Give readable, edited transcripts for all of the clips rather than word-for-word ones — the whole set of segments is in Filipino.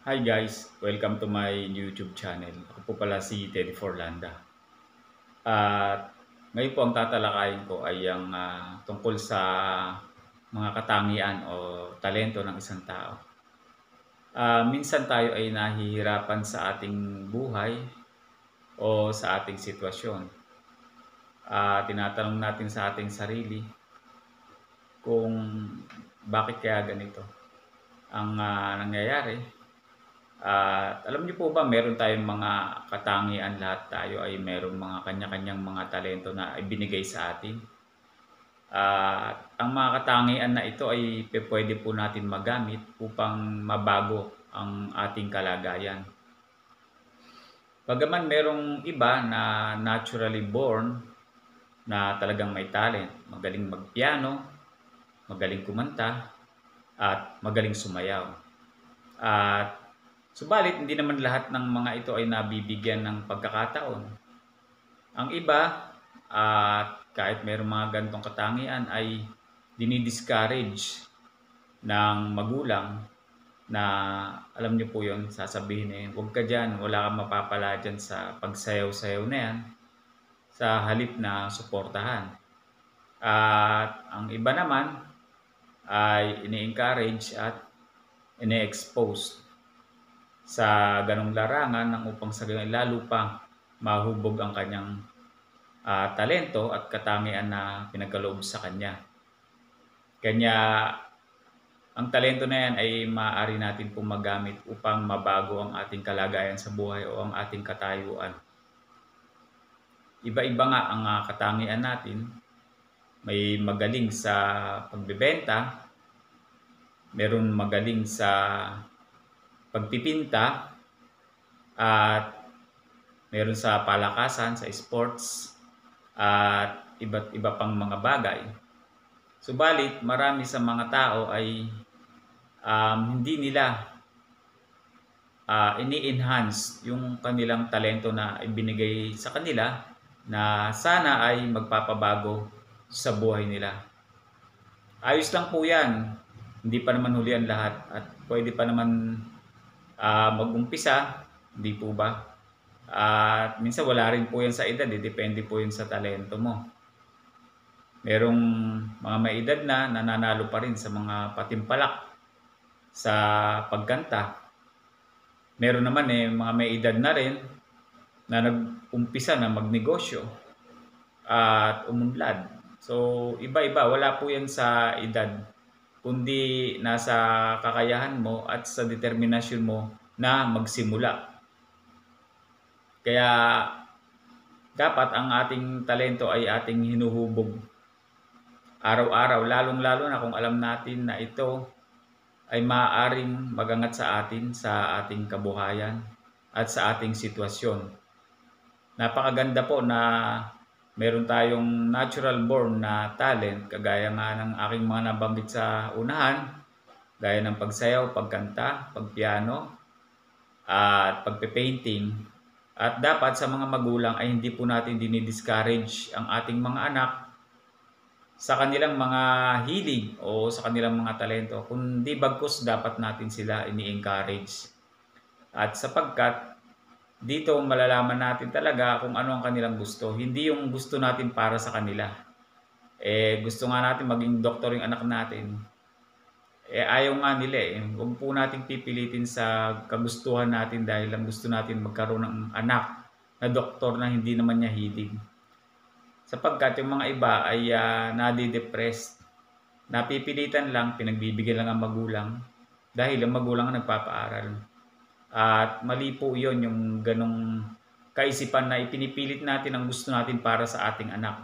Hi guys, welcome to my YouTube channel. Ako po pala si Teddy Forlanda. At ngayon po ang tatalakayin ko ay ang tungkol sa mga katangian o talento ng isang tao. Minsan tayo ay nahihirapan sa ating buhay o sa ating sitwasyon. Tinatanong natin sa ating sarili kung bakit kaya ganito ang nangyayari. Alam niyo po ba meron tayong mga katangian, lahat tayo ay meron mga kanya-kanyang mga talento na ibinigay sa atin. Ang mga katangian na ito ay pwede po natin magamit upang mabago ang ating kalagayan. Bagaman merong iba na naturally born na talagang may talent, magaling magpiano, magaling kumanta, at magaling sumayaw. At subalit hindi naman lahat ng mga ito ay nabibigyan ng pagkakataon. Ang iba, kahit mayroong mga ganitong katangian, ay dinidiscourage ng magulang na alam niyo po yun, sasabihin huwag ka dyan, wala kang mapapala dyan sa pagsayaw-sayaw na yan, sa halip na suportahan. At ang iba naman ay ini-encourage at ini-expose sa ganong larangan ng upang sa ganun lalo pang mahubog ang kanyang talento at katangian na pinagkaloob sa kanya. Kanya ang talento na yan ay maaari natin pong magamit upang mabago ang ating kalagayan sa buhay o ang ating katayuan. Iba-iba nga ang katangian natin. May magaling sa pagbebenta, meron magaling sa pagpipinta, at meron sa palakasan, sa sports, at iba't iba pang mga bagay. Subalit, marami sa mga tao ay hindi nila ini-enhance yung kanilang talento na ibinigay sa kanila na sana ay magpapabago sa buhay nila. Ayos lang po yan. Hindi pa naman huli ang lahat at pwede pa naman mag-umpisa, hindi po ba? At minsan wala rin po yan sa edad, depende po yun sa talento mo. Merong mga may edad na nananalo pa rin sa mga patimpalak sa pagkanta. Meron naman mga may edad na rin na nag-umpisa na magnegosyo at umunlad. So iba-iba, wala po yan sa edad, kundi nasa kakayahan mo at sa determinasyon mo na magsimula. Kaya dapat ang ating talento ay ating hinuhubog araw-araw, lalong-lalo na kung alam natin na ito ay maaaring magangat sa atin, sa ating kabuhayan at sa ating sitwasyon. Napakaganda po na meron tayong natural born na talent, kagaya nga ng aking mga nabanggit sa unahan, gaya ng pagsayaw, pagkanta, pagpiano, at pagpe-painting. At dapat sa mga magulang ay hindi po natin dinidiscourage ang ating mga anak sa kanilang mga hilig o sa kanilang mga talento, kundi bagkus dapat natin sila ini-encourage. At sapagkat dito malalaman natin talaga kung ano ang kanilang gusto, hindi yung gusto natin para sa kanila. Gusto nga natin maging doktor yung anak natin, ayaw nga nila Huwag po nating pipilitin sa kagustuhan natin dahil lang gusto natin magkaroon ng anak na doktor na hindi naman niya hilig. Sapagkat yung mga iba ay nadidepressed, napipilitan lang, pinagbibigyan lang ang magulang dahil ang magulang ang nagpapaaral. At mali po yun, yung ganong kaisipan na ipinipilit natin ang gusto natin para sa ating anak.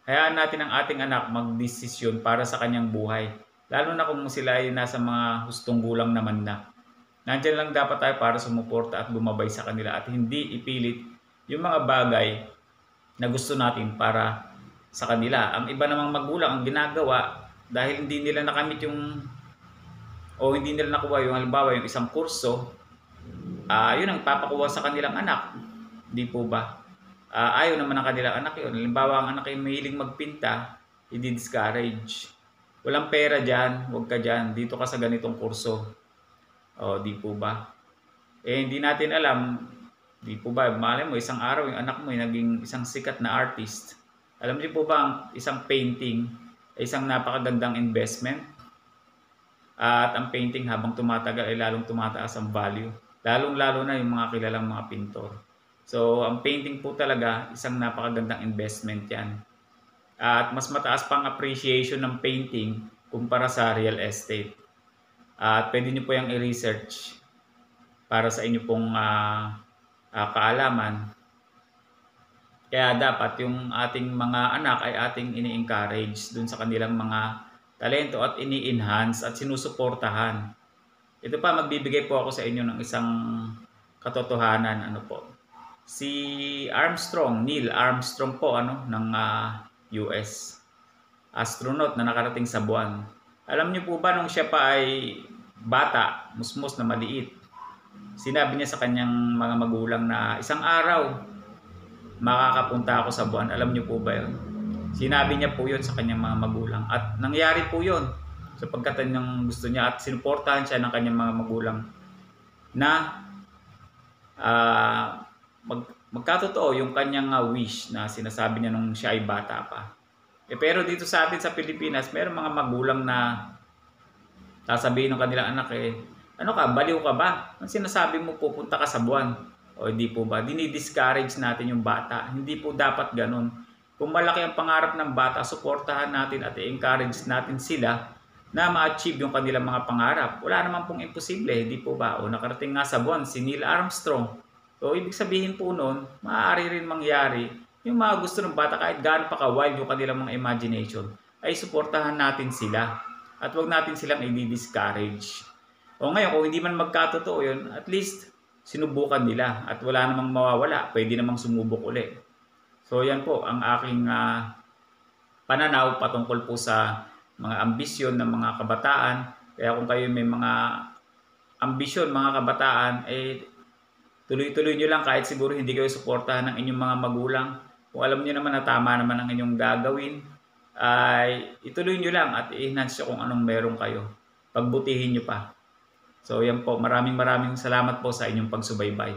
Hayaan natin ang ating anak magdesisyon para sa kanyang buhay. Lalo na kung sila ay nasa mga hustong gulang naman na. Nandiyan lang dapat tayo para sumuporta at bumabay sa kanila at hindi ipilit yung mga bagay na gusto natin para sa kanila. Ang iba namang magulang ang ginagawa dahil hindi nila nakamit yung o hindi nila nakuha yung halimbawa yung isang kurso, yun ang papakuha sa kanilang anak. Di po ba? Ayaw naman ng kanilang anak yun. Halimbawa ang anak ay mahilig magpinta, i-discourage. Walang pera dyan, huwag ka dyan, dito ka sa ganitong kurso. O, di po ba? hindi natin alam, di po ba, malay mo, isang araw yung anak mo ay naging isang sikat na artist. Alam niyo po ba, ang isang painting ay isang napakagandang investment? At ang painting habang tumatagal ay lalong tumataas ang value. Lalong-lalo na yung mga kilalang mga pintor. So, ang painting po talaga, isang napakagandang investment yan. At mas mataas pang appreciation ng painting kumpara sa real estate. At pwede nyo po yung i-research para sa inyo pong kaalaman. Kaya dapat yung ating mga anak ay ating ini-encourage dun sa kanilang mga talento at ini-enhance at sinusuportahan. Ito pa, magbibigay po ako sa inyo ng isang katotohanan. Ano po? Si Armstrong, Neil Armstrong po, ng US. Astronaut na nakarating sa buwan. Alam niyo po ba nung siya pa ay bata, musmos na maliit, sinabi niya sa kanyang mga magulang na isang araw makakapunta ako sa buwan. Alam niyo po ba yun? Sinabi niya po yun sa kanyang mga magulang. At nangyari po yun sapagkat yung gusto niya at sinuportahan siya ng kanyang mga magulang na magkatotoo yung kanyang wish na sinasabi niya nung siya ay bata pa. Pero dito sa atin sa Pilipinas, mayroong mga magulang na sasabihin ng kanilang anak ano ka, baliw ka ba? Ang sinasabi mo pupunta ka sa buwan? O hindi po ba? Dinidiscourage natin yung bata. Hindi po dapat ganun. Kung malaki ang pangarap ng bata, suportahan natin at i-encourage natin sila na ma-achieve yung kanilang mga pangarap. Wala naman pong imposible, hindi po ba? O nakarating nga sa buwan, si Neil Armstrong. So, ibig sabihin po nun, maaari rin mangyari yung mga gusto ng bata kahit gaano pa ka-wild yung kanilang mga imagination, ay suportahan natin sila. At wag natin silang i-discourage. O ngayon, kung hindi man magkatotoo yun, at least sinubukan nila at wala namang mawawala. Pwede namang sumubok uli. So, yan po ang aking pananaw patungkol po sa mga ambisyon ng mga kabataan. Kaya kung kayo may mga ambisyon, mga kabataan, tuloy-tuloy nyo lang kahit siguro hindi kayo suportahan ng inyong mga magulang. Kung alam nyo naman na tama naman ang inyong gagawin, ay ituloy nyo lang at i-enhance nyo kung anong meron kayo. Pagbutihin nyo pa. So yan po, maraming salamat po sa inyong pagsubaybay.